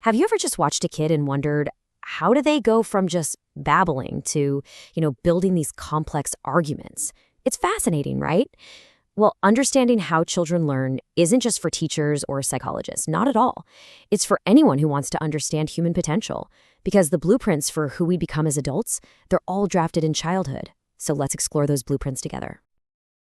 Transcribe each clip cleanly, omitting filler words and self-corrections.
Have you ever just watched a kid and wondered, how do they go from just babbling to, building these complex arguments? It's fascinating, right? Well, understanding how children learn isn't just for teachers or psychologists, not at all. It's for anyone who wants to understand human potential, because the blueprints for who we become as adults, they're all drafted in childhood. So let's explore those blueprints together.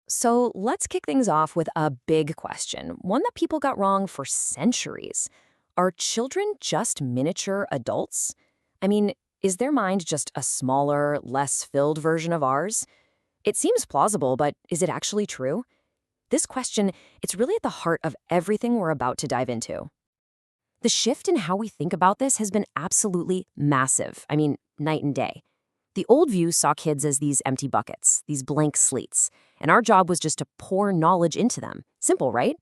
So let's kick things off with a big question, one that people got wrong for centuries. Are children just miniature adults? I mean, is their mind just a smaller, less filled version of ours? It seems plausible, but is it actually true? This question, it's really at the heart of everything we're about to dive into. The shift in how we think about this has been absolutely massive. I mean, night and day. The old view saw kids as these empty buckets, these blank slates, and our job was just to pour knowledge into them. Simple, right?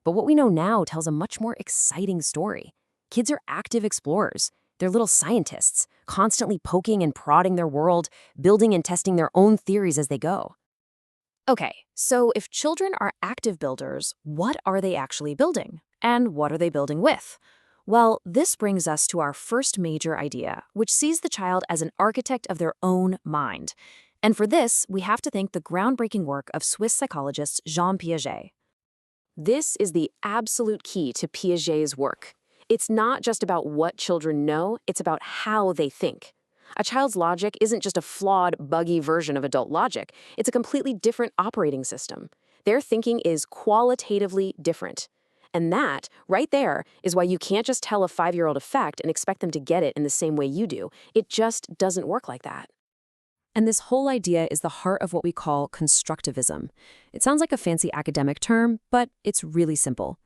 But what we know now tells a much more exciting story. Kids are active explorers. They're little scientists, constantly poking and prodding their world, building and testing their own theories as they go. Okay, so if children are active builders, what are they actually building? And what are they building with? Well, this brings us to our first major idea, which sees the child as an architect of their own mind. And for this, we have to thank the groundbreaking work of Swiss psychologist Jean Piaget. This is the absolute key to Piaget's work. It's not just about what children know, it's about how they think. A child's logic isn't just a flawed, buggy version of adult logic. It's a completely different operating system. Their thinking is qualitatively different. And that, right there, is why you can't just tell a 5-year-old a fact and expect them to get it in the same way you do. It just doesn't work like that. And this whole idea is the heart of what we call constructivism. It sounds like a fancy academic term, but it's really simple.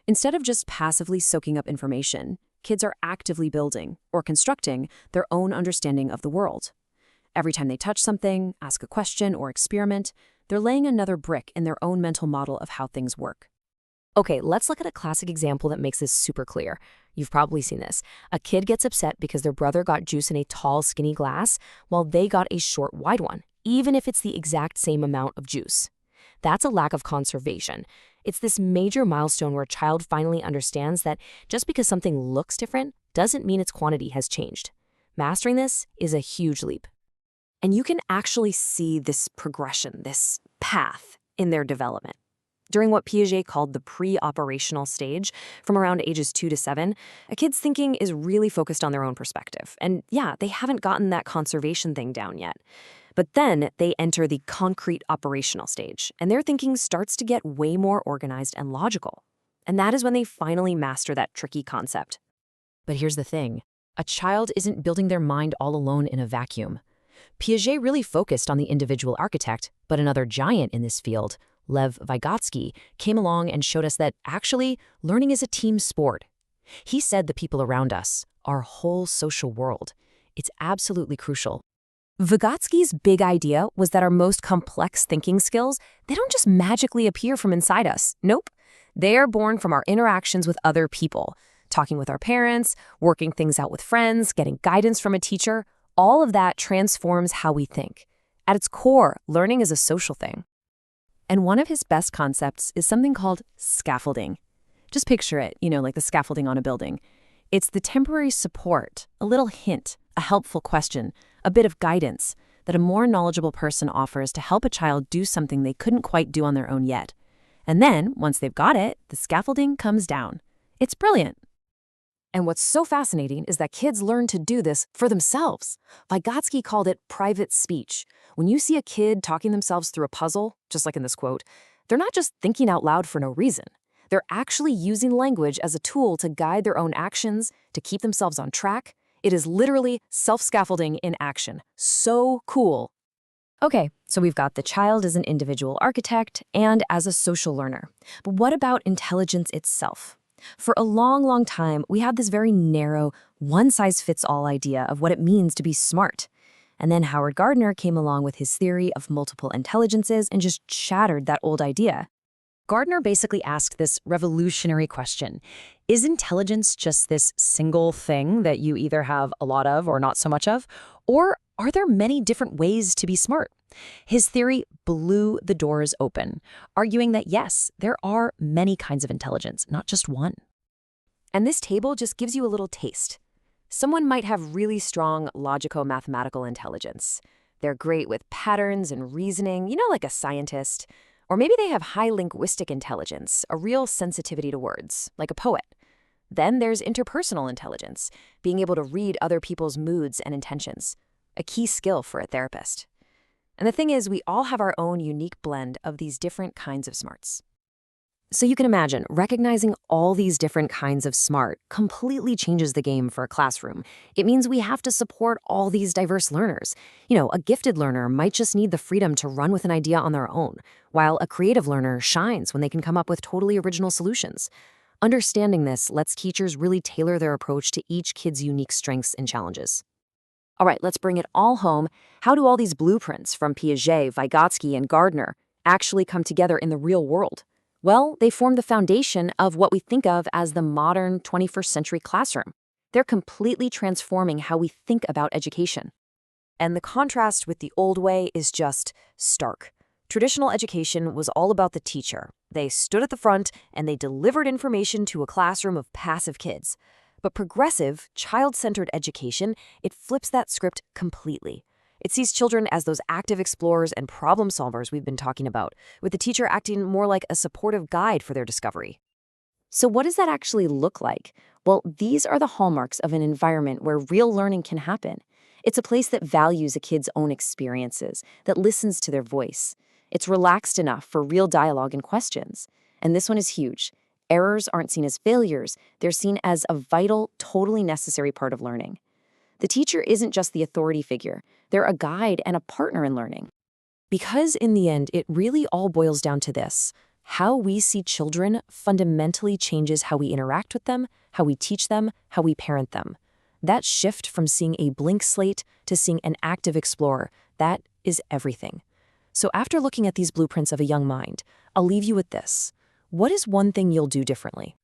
Instead of just passively soaking up information, kids are actively building, or constructing, their own understanding of the world. Every time they touch something, ask a question, or experiment, they're laying another brick in their own mental model of how things work. Okay, let's look at a classic example that makes this super clear. You've probably seen this. A kid gets upset because their brother got juice in a tall, skinny glass, while they got a short, wide one, even if it's the exact same amount of juice. That's a lack of conservation. It's this major milestone where a child finally understands that just because something looks different doesn't mean its quantity has changed. Mastering this is a huge leap. And you can actually see this progression, this path in their development. During what Piaget called the pre-operational stage, from around ages 2 to 7, a kid's thinking is really focused on their own perspective. And yeah, they haven't gotten that conservation thing down yet. But then they enter the concrete operational stage, and their thinking starts to get way more organized and logical. And that is when they finally master that tricky concept. But here's the thing. A child isn't building their mind all alone in a vacuum. Piaget really focused on the individual architect, but another giant in this field, Lev Vygotsky, came along and showed us that actually learning is a team sport. He said the people around us, our whole social world, it's absolutely crucial. Vygotsky's big idea was that our most complex thinking skills, they don't just magically appear from inside us. Nope. They are born from our interactions with other people, talking with our parents, working things out with friends, getting guidance from a teacher. All of that transforms how we think. At its core, learning is a social thing. And one of his best concepts is something called scaffolding. Just picture it, like the scaffolding on a building. It's the temporary support, a little hint, a helpful question, a bit of guidance that a more knowledgeable person offers to help a child do something they couldn't quite do on their own yet. And then, once they've got it, the scaffolding comes down. It's brilliant. And what's so fascinating is that kids learn to do this for themselves. Vygotsky called it private speech. When you see a kid talking themselves through a puzzle, just like in this quote, they're not just thinking out loud for no reason. They're actually using language as a tool to guide their own actions, to keep themselves on track. It is literally self-scaffolding in action. So cool. Okay, so we've got the child as an individual architect and as a social learner. But what about intelligence itself? For a long, long time, we had this very narrow, one-size-fits-all idea of what it means to be smart. And then Howard Gardner came along with his theory of multiple intelligences and just shattered that old idea. Gardner basically asked this revolutionary question. Is intelligence just this single thing that you either have a lot of or not so much of? Or are there many different ways to be smart? His theory blew the doors open, arguing that yes, there are many kinds of intelligence, not just one. And this table just gives you a little taste. Someone might have really strong logico-mathematical intelligence. They're great with patterns and reasoning, like a scientist. Or maybe they have high linguistic intelligence, a real sensitivity to words, like a poet. Then there's interpersonal intelligence, being able to read other people's moods and intentions, a key skill for a therapist. And the thing is, we all have our own unique blend of these different kinds of smarts. So you can imagine, recognizing all these different kinds of smart completely changes the game for a classroom. It means we have to support all these diverse learners. A gifted learner might just need the freedom to run with an idea on their own, while a creative learner shines when they can come up with totally original solutions. Understanding this lets teachers really tailor their approach to each kid's unique strengths and challenges. All right, let's bring it all home. How do all these blueprints from Piaget, Vygotsky, and Gardner actually come together in the real world? Well, they form the foundation of what we think of as the modern 21st century classroom. They're completely transforming how we think about education. And the contrast with the old way is just stark. Traditional education was all about the teacher. They stood at the front and they delivered information to a classroom of passive kids. But progressive, child-centered education, it flips that script completely. It sees children as those active explorers and problem solvers we've been talking about, with the teacher acting more like a supportive guide for their discovery. So what does that actually look like? Well, these are the hallmarks of an environment where real learning can happen. It's a place that values a kid's own experiences, that listens to their voice. It's relaxed enough for real dialogue and questions. And this one is huge. Errors aren't seen as failures. They're seen as a vital, totally necessary part of learning. The teacher isn't just the authority figure. They're a guide and a partner in learning. Because in the end, it really all boils down to this. How we see children fundamentally changes how we interact with them, how we teach them, how we parent them. That shift from seeing a blank slate to seeing an active explorer, that is everything. So after looking at these blueprints of a young mind, I'll leave you with this. What is one thing you'll do differently?